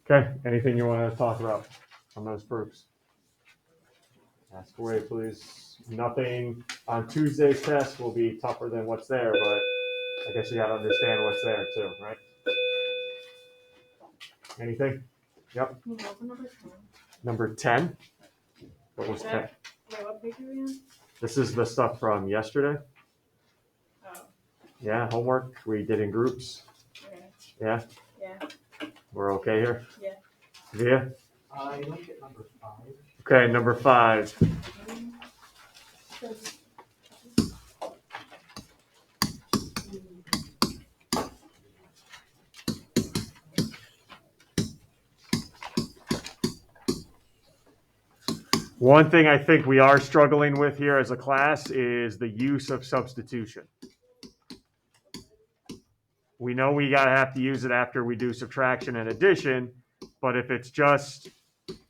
Okay, anything you want to talk about on those proofs? Ask away, please. Nothing on Tuesday's test will be tougher than what's there, but I guess you got to understand what's there too, right? Anything? Yep. Number 10. What was 10? Wait, what page are we on? This is the stuff from yesterday. Oh, Yeah, homework we did in groups. okay. Yeah, Yeah. we're okay here? Yeah. Yeah? You look at number 5. Okay, number 5. One thing I think we are struggling with here as a class is the use of substitution. We know we gotta have to use it after we do subtraction and addition, but if it's just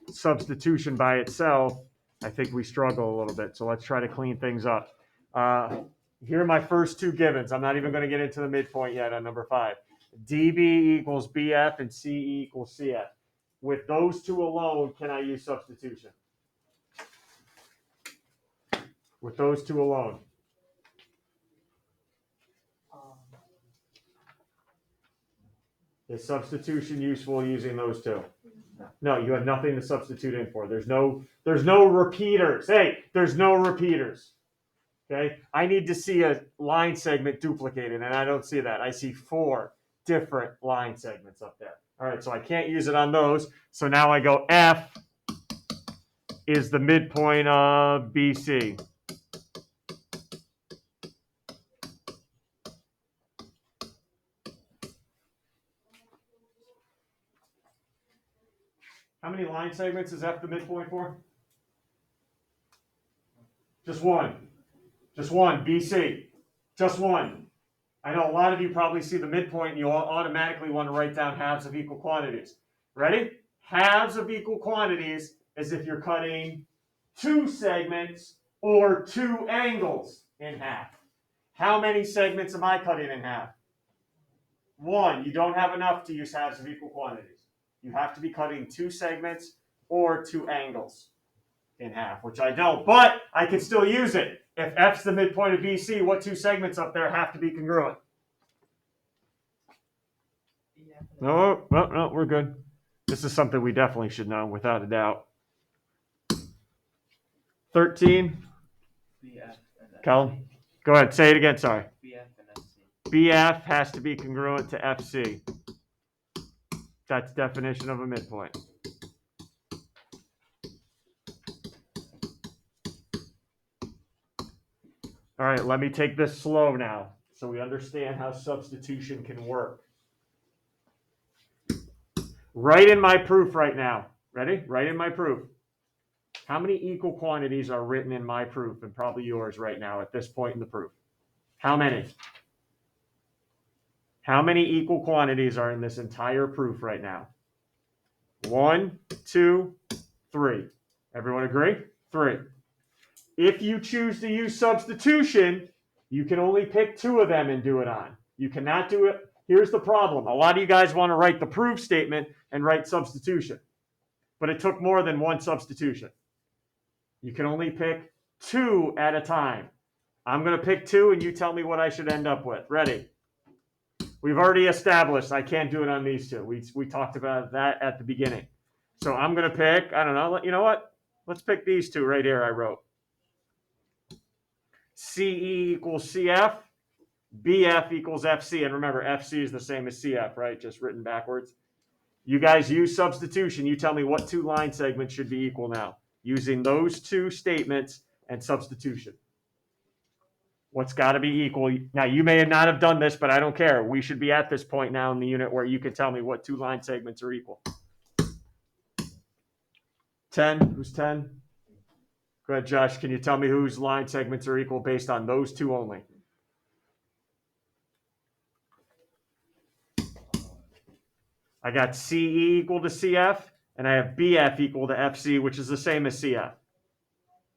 substitution by itself, I think we struggle a little bit. So let's try to clean things up. Here are my first two givens. I'm not even going to get into the midpoint yet on number 5. DB equals BF and CE equals CF. With those two alone, can I use substitution? With those two alone. Is substitution useful using those two? No, you have nothing to substitute in for. There's no repeaters. Hey, there's no repeaters. Okay, I need to see a line segment duplicated, and I don't see that. I see 4 different line segments up there. All right, so I can't use it on those. So now I go F is the midpoint of BC. How many line segments is F the midpoint for? Just one. Just one, BC. Just one. I know a lot of you probably see the midpoint and you automatically want to write down halves of equal quantities. Ready? Halves of equal quantities is if you're cutting 2 segments or 2 angles in half. How many segments am I cutting in half? 1. You don't have enough to use halves of equal quantities. You have to be cutting 2 segments or 2 angles in half, which I don't, but I can still use it. If F's the midpoint of BC, what 2 segments up there have to be congruent? No, we're good. This is something we definitely should know, without a doubt. 13. Callum, go ahead. Say it again. Sorry. BF and FC. BF has to be congruent to FC. That's definition of a midpoint. All right, let me take this slow now so we understand how substitution can work. Write in my proof right now. Ready? Write in my proof. How many equal quantities are written in my proof and probably yours right now at this point in the proof? How many? How many equal quantities are in this entire proof right now? 1, 2, 3. Everyone agree? 3. If you choose to use substitution, you can only pick 2 of them and do it on. You cannot do it. Here's the problem. A lot of you guys want to write the proof statement and write substitution, but it took more than 1 substitution. You can only pick 2 at a time. I'm going to pick 2 and you tell me what I should end up with. Ready? We've already established I can't do it on these 2. We talked about that at the beginning. So I'm going to pick, I don't know, you know what? Let's pick these 2 right here I wrote. CE equals CF, BF equals FC. And remember, FC is the same as CF, right? Just written backwards. You guys use substitution. You tell me what 2 line segments should be equal now, using those 2 statements and substitution. What's got to be equal? Now, you may not have done this, but I don't care. We should be at this point now in the unit where you can tell me what 2 line segments are equal. 10. Who's 10? Go ahead, Josh. Can you tell me whose line segments are equal based on those 2 only? I got CE equal to CF, and I have BF equal to FC, which is the same as CF.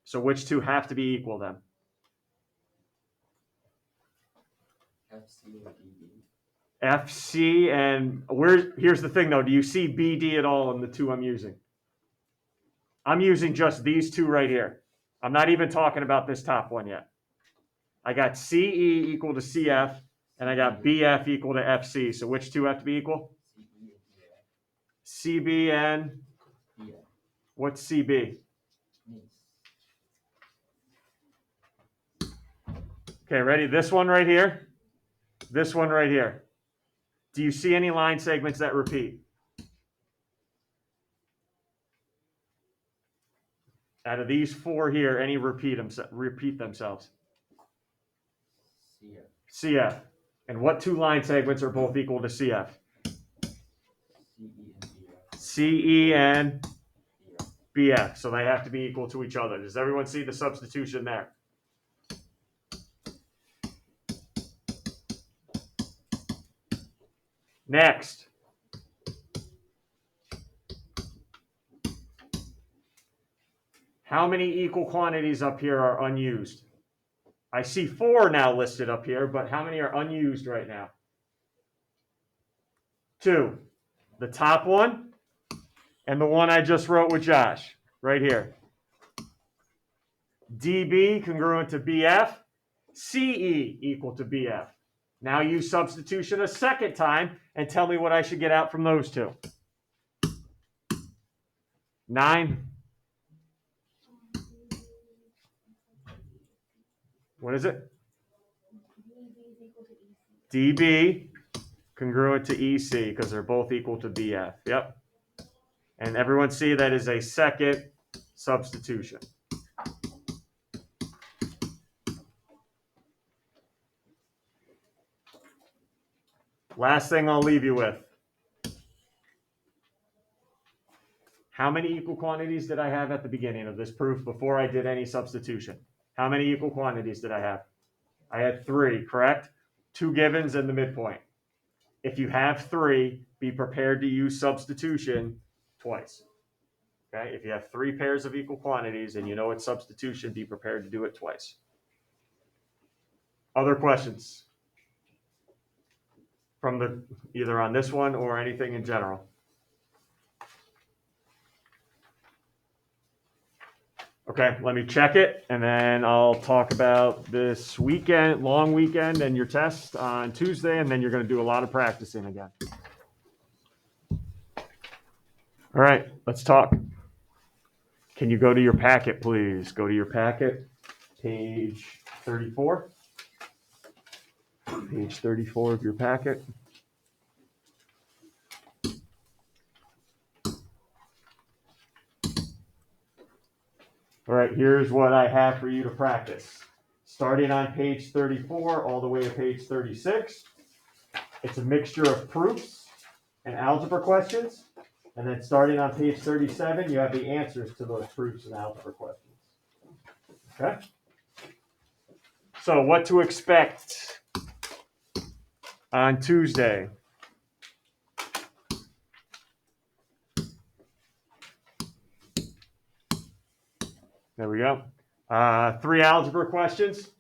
So which 2 have to be equal then? FC and DB. FC, and here's the thing though. Do you see BD at all in the two I'm using? I'm using just these two right here. I'm not even talking about this top one yet. I got CE equal to CF, and I got BF equal to FC. So which two have to be equal? CB and what's CB? Okay, ready? This one right here. This one right here. Do you see any line segments that repeat? Out of these four here, any repeat themselves? CF. And what two line segments are both equal to CF? CE and BF. So they have to be equal to each other. Does everyone see the substitution there? Next. How many equal quantities up here are unused? I see 4 now listed up here, but how many are unused right now? 2. The top one and the one I just wrote with Josh, right here. DB congruent to BF, CE equal to BF. Now use substitution a second time and tell me what I should get out from those two. 9. What is it? DB congruent to EC because they're both equal to BF. Yep. And everyone see that is a second substitution. Last thing I'll leave you with. How many equal quantities did I have at the beginning of this proof before I did any substitution? How many equal quantities did I have? I had 3, correct? 2 givens and the midpoint. If you have 3, be prepared to use substitution twice. Okay? If you have 3 pairs of equal quantities and you know it's substitution, be prepared to do it twice. Other questions? From either on this one or anything in general? Okay, let me check it, and then I'll talk about this weekend, long weekend, and your test on Tuesday, and then you're going to do a lot of practicing again. All right, let's talk. Can you go to your packet, please? Go to your packet, page 34. Page 34 of your packet. All right, here's what I have for you to practice. Starting on page 34 all the way to page 36. It's a mixture of proofs and algebra questions. And then starting on page 37, you have the answers to those proofs and algebra questions. Okay? So what to expect on Tuesday? There we go. 3 algebra questions.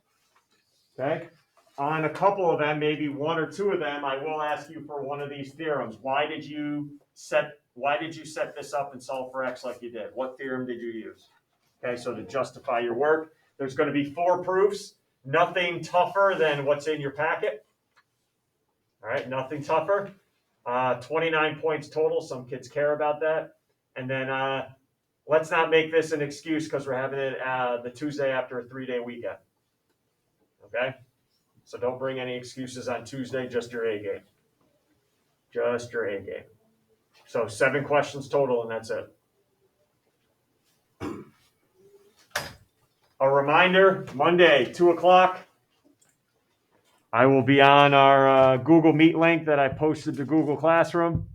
Okay. On a couple of them, maybe 1 or 2 of them, I will ask you for one of these theorems. Why did you set this up and solve for x like you did? What theorem did you use? Okay, so to justify your work, there's going to be 4 proofs. Nothing tougher than what's in your packet. All right, nothing tougher. 29 points total. Some kids care about that. And then let's not make this an excuse because we're having it the Tuesday after a 3-day weekend. Okay? So don't bring any excuses on Tuesday, just your A game. Just your A game. So 7 questions total, and that's it. A reminder, Monday, 2 o'clock, I will be on our Google Meet link that I posted to Google Classroom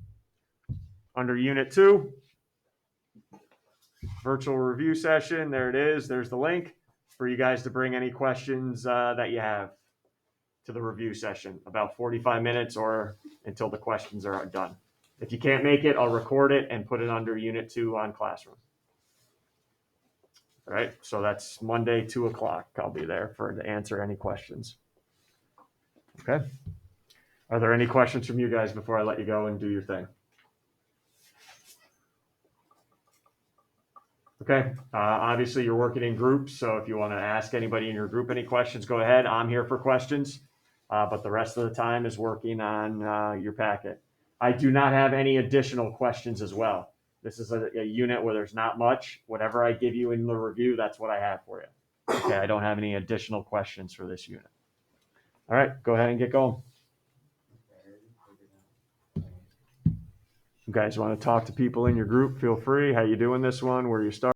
under Unit 2. Virtual review session. There it is. There's the link for you guys to bring any questions that you have to the review session. About 45 minutes or until the questions are done. If you can't make it, I'll record it and put it under Unit 2 on Classroom. All right, so that's Monday, 2 o'clock. I'll be there to answer any questions. Okay. Are there any questions from you guys before I let you go and do your thing? Okay, obviously you're working in groups, so if you want to ask anybody in your group any questions, go ahead. I'm here for questions, but the rest of the time is working on your packet. I do not have any additional questions as well. This is a unit where there's not much. Whatever I give you in the review, that's what I have for you. Okay, I don't have any additional questions for this unit. All right, go ahead and get going. You guys want to talk to people in your group? Feel free. How you doing this one? Where you start?